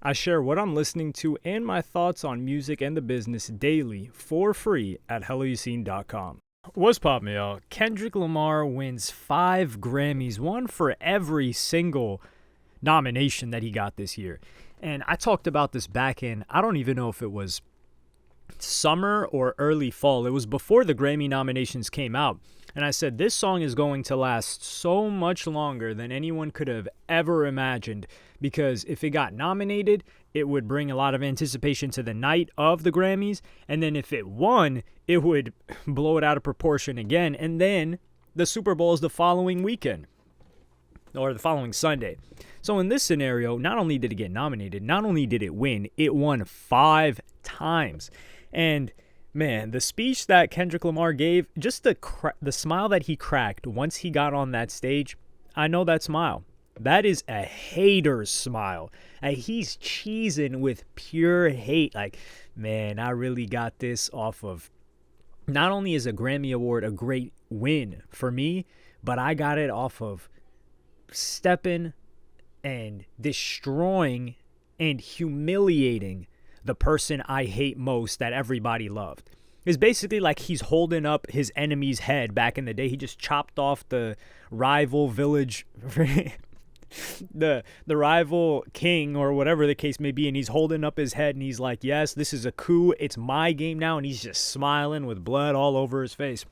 I share what I'm listening to and my thoughts on music and the business daily for free at helloyassine.com. What's poppin', y'all? Kendrick Lamar wins 5 Grammys, one for every single nomination that he got this year. And I talked about this back in, I don't even know if it was summer or early fall. It was before the Grammy nominations came out. And I said, this song is going to last so much longer than anyone could have ever imagined, because if it got nominated, it would bring a lot of anticipation to the night of the Grammys. And then if it won, it would blow it out of proportion again. And then the Super Bowl is the following weekend or the following Sunday. So in this scenario, not only did it get nominated, not only did it win, it won 5 times. And man, the speech that Kendrick Lamar gave, just the smile that he cracked once he got on that stage, I know that smile. That is a hater's smile. He's cheesing with pure hate. Like, man, I really got this off of, not only is a Grammy Award a great win for me, but I got it off of stepping and destroying and humiliating the person I hate most that everybody loved. It's basically like he's holding up his enemy's head. Back in the day, he just chopped off the rival village, the rival king or whatever the case may be, and he's holding up his head and he's like, yes, this is a coup. It's my game now, and he's just smiling with blood all over his face.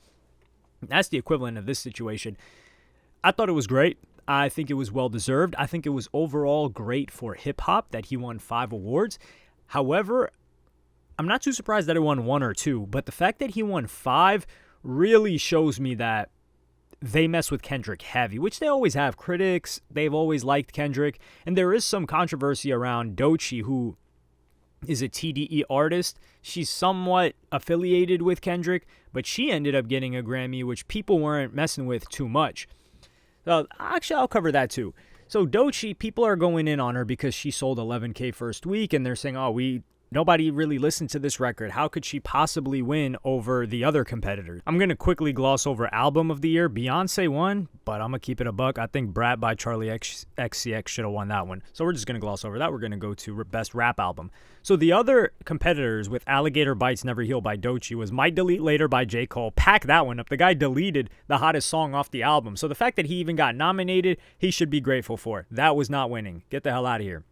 That's the equivalent of this situation. I thought it was great. I think it was well-deserved. I think it was overall great for hip-hop that he won 5 awards. However, I'm not too surprised that it won 1 or 2, but the fact that he won 5 really shows me that they mess with Kendrick heavy, which they always have. Critics, they've always liked Kendrick, and there is some controversy around Doechii, who is a TDE artist. She's somewhat affiliated with Kendrick, but she ended up getting a Grammy, which people weren't messing with too much. Actually, I'll cover that too. So Doechii, people are going in on her because she sold 11K first week, and they're saying, nobody really listened to this record. How could she possibly win over the other competitors? I'm going to quickly gloss over Album of the Year. Beyonce won, but I'm going to keep it a buck. I think Brat by Charlie XCX should have won that one. So we're just going to gloss over that. We're going to go to Best Rap Album. So the other competitors with Alligator Bites Never Heal by Doechii was Might Delete Later by J. Cole. Pack that one up. The guy deleted the hottest song off the album. So the fact that he even got nominated, he should be grateful for. That was not winning. Get the hell out of here.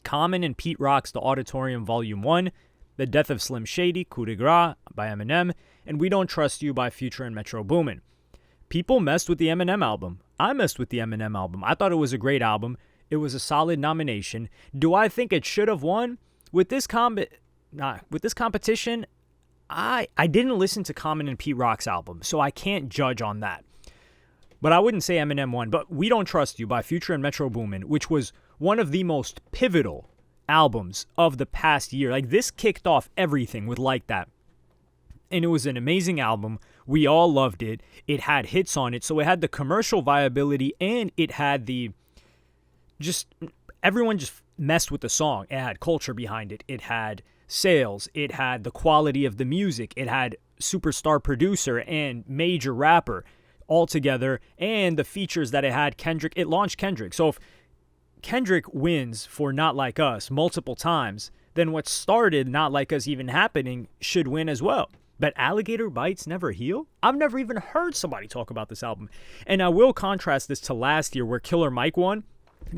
Common and Pete Rock's The Auditorium Volume 1, The Death of Slim Shady, Coup de Grace by Eminem, and We Don't Trust You by Future and Metro Boomin. People messed with the Eminem album. I messed with the Eminem album. I thought it was a great album. It was a solid nomination. Do I think it should have won? With this competition, I didn't listen to Common and Pete Rock's album, so I can't judge on that. But I wouldn't say Eminem won. But We Don't Trust You by Future and Metro Boomin, which was one of the most pivotal albums of the past year. Like, this kicked off everything with Like That. And it was an amazing album. We all loved it. It had hits on it. So it had the commercial viability, and it had everyone just messed with the song. It had culture behind it. It had sales. It had the quality of the music. It had superstar producer and major rapper all together, and the features that it had. Kendrick, it launched Kendrick. So if Kendrick wins for Not Like Us multiple times, then what started Not Like Us even happening should win as well. But Alligator Bites Never Heal? I've never even heard somebody talk about this album. And I will contrast this to last year where Killer Mike won,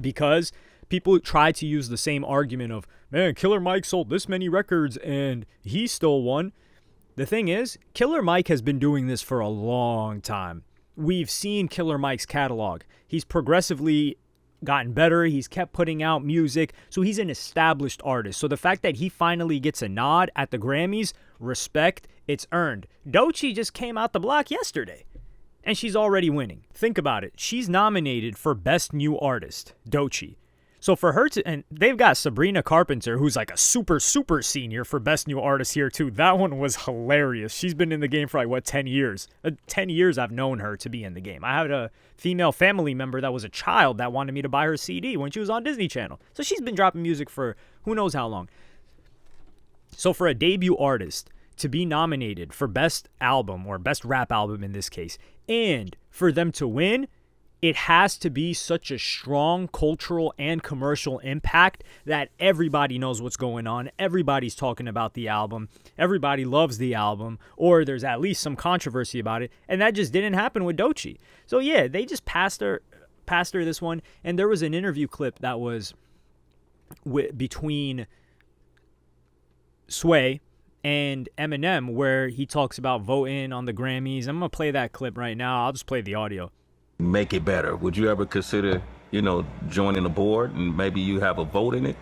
because people tried to use the same argument of, man, Killer Mike sold this many records and he still won. The thing is, Killer Mike has been doing this for a long time. We've seen Killer Mike's catalog. He's progressively gotten better. He's kept putting out music. So he's an established artist. So the fact that he finally gets a nod at the Grammys, respect, it's earned. Doechii just came out the block yesterday, and she's already winning. Think about it. She's nominated for Best New Artist, Doechii. So for her to, and they've got Sabrina Carpenter, who's like a super senior for Best New Artist here too. That one was hilarious. She's been in the game for 10 years. 10 years I've known her to be in the game. I had a female family member that was a child that wanted me to buy her CD when she was on Disney Channel. So she's been dropping music for who knows how long. So for a debut artist to be nominated for Best Album, or Best Rap Album in this case, and for them to win, it has to be such a strong cultural and commercial impact that everybody knows what's going on. Everybody's talking about the album. Everybody loves the album, or there's at least some controversy about it. And that just didn't happen with Doechii. So yeah, they just passed her this one. And there was an interview clip that was between Sway and Eminem where he talks about voting on the Grammys. I'm going to play that clip right now. I'll just play the audio. Make it better. Would you ever consider, joining a board and maybe you have a vote in it?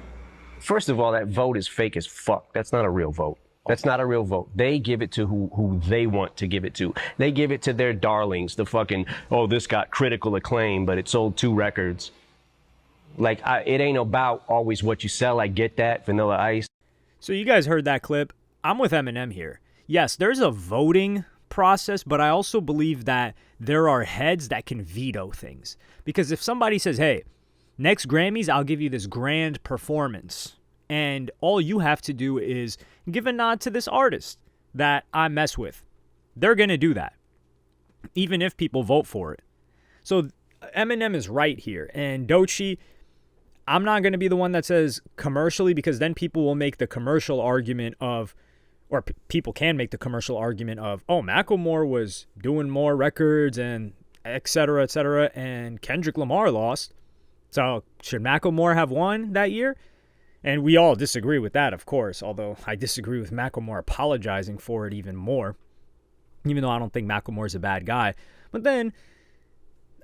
First of all, that vote is fake as fuck. That's not a real vote. That's not a real vote. They give it to who they want to give it to. They give it to their darlings, the fucking, this got critical acclaim, but it sold 2 records. Like, it ain't about always what you sell. I get that, Vanilla Ice. So you guys heard that clip. I'm with Eminem here. Yes, there's a voting process, but I also believe that there are heads that can veto things. Because if somebody says, hey, next Grammys, I'll give you this grand performance, and all you have to do is give a nod to this artist that I mess with, they're going to do that, even if people vote for it. So Eminem is right here. And Doechii, I'm not going to be the one that says commercially, because then people will make the commercial argument of, or people can make the commercial argument of, Macklemore was doing more records and et cetera, and Kendrick Lamar lost. So should Macklemore have won that year? And we all disagree with that, of course, although I disagree with Macklemore apologizing for it even more, even though I don't think Macklemore's a bad guy. But then,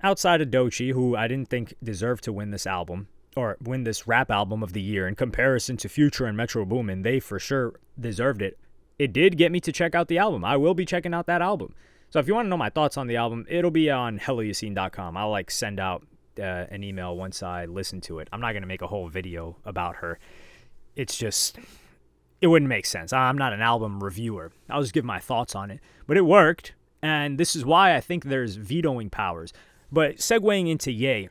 outside of Doechii, who I didn't think deserved to win this album, or win this rap album of the year, in comparison to Future and Metro Boomin, they for sure deserved it. It did get me to check out the album. I will be checking out that album. So if you want to know my thoughts on the album, it'll be on helloyassine.com. I'll send out an email once I listen to it. I'm not going to make a whole video about her. It's just, it wouldn't make sense. I'm not an album reviewer. I'll just give my thoughts on it. But it worked, and this is why I think there's vetoing powers. But segueing into Ye.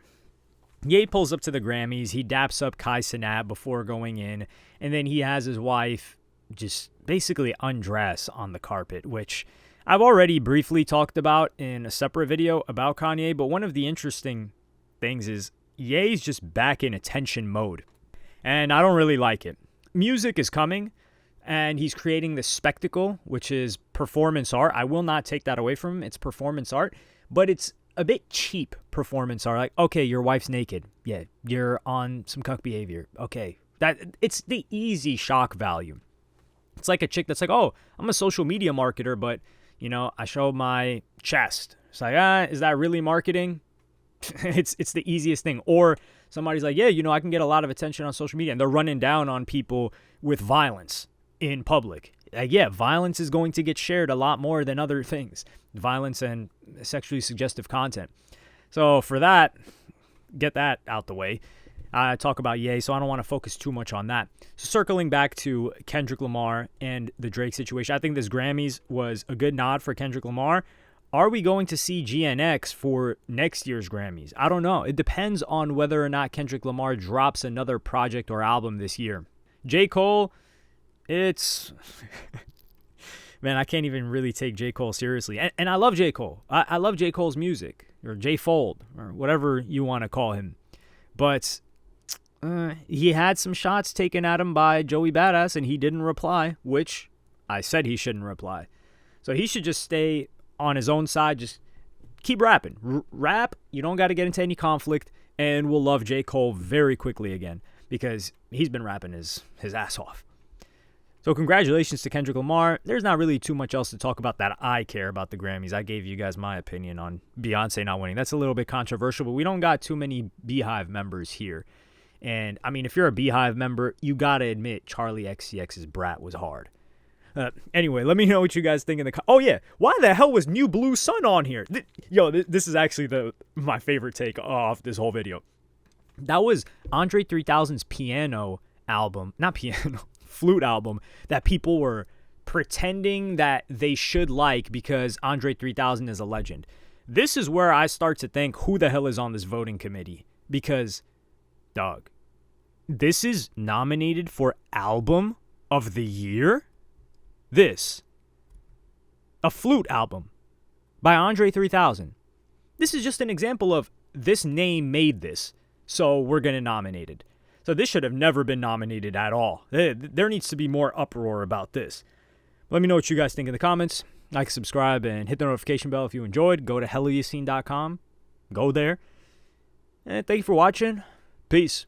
Ye pulls up to the Grammys. He daps up Kai Cenat before going in, and then he has his wife just basically undress on the carpet, which I've already briefly talked about in a separate video about Kanye. But one of the interesting things is Ye's just back in attention mode, and I don't really like it. Music is coming, and he's creating this spectacle, which is performance art. I will not take that away from him. It's performance art, but it's a bit cheap performance art. Like, okay, your wife's naked. Yeah, you're on some cuck behavior. Okay, it's the easy shock value. It's like a chick that's like, I'm a social media marketer, but, I show my chest. It's like, is that really marketing? It's the easiest thing. Or somebody's like, yeah, I can get a lot of attention on social media, and they're running down on people with violence in public. Yeah, violence is going to get shared a lot more than other things. Violence and sexually suggestive content. So for that, get that out the way. I talk about Ye, so I don't want to focus too much on that. So circling back to Kendrick Lamar and the Drake situation, I think this Grammys was a good nod for Kendrick Lamar. Are we going to see GNX for next year's Grammys? I don't know. It depends on whether or not Kendrick Lamar drops another project or album this year. J. Cole, it's... Man, I can't even really take J. Cole seriously. And I love J. Cole. I love J. Cole's music, or J. Fold, or whatever you want to call him. But he had some shots taken at him by Joey Badass, and he didn't reply, which I said he shouldn't reply. So he should just stay on his own side. Just keep rapping. Rap, you don't got to get into any conflict, and we'll love J. Cole very quickly again, because he's been rapping his ass off. So congratulations to Kendrick Lamar. There's not really too much else to talk about that I care about the Grammys. I gave you guys my opinion on Beyonce not winning. That's a little bit controversial, but we don't got too many Beehive members here. And, I mean, if you're a Beehive member, you got to admit Charlie XCX's Brat was hard. Anyway, let me know what you guys think in the Oh, yeah. Why the hell was New Blue Sun on here? This is actually my favorite take off this whole video. That was Andre 3000's piano album. Not piano. Flute album that people were pretending that they should like because Andre 3000 is a legend. This is where I start to think, who the hell is on this voting committee? Because, dog, this is nominated for Album of the Year? A flute album by Andre 3000. This is just an example of this name made this, so we're getting nominated. So this should have never been nominated at all. There needs to be more uproar about this. Let me know what you guys think in the comments. Like, subscribe, and hit the notification bell if you enjoyed. Go to helloyassine.com. Go there. And thank you for watching. Peace.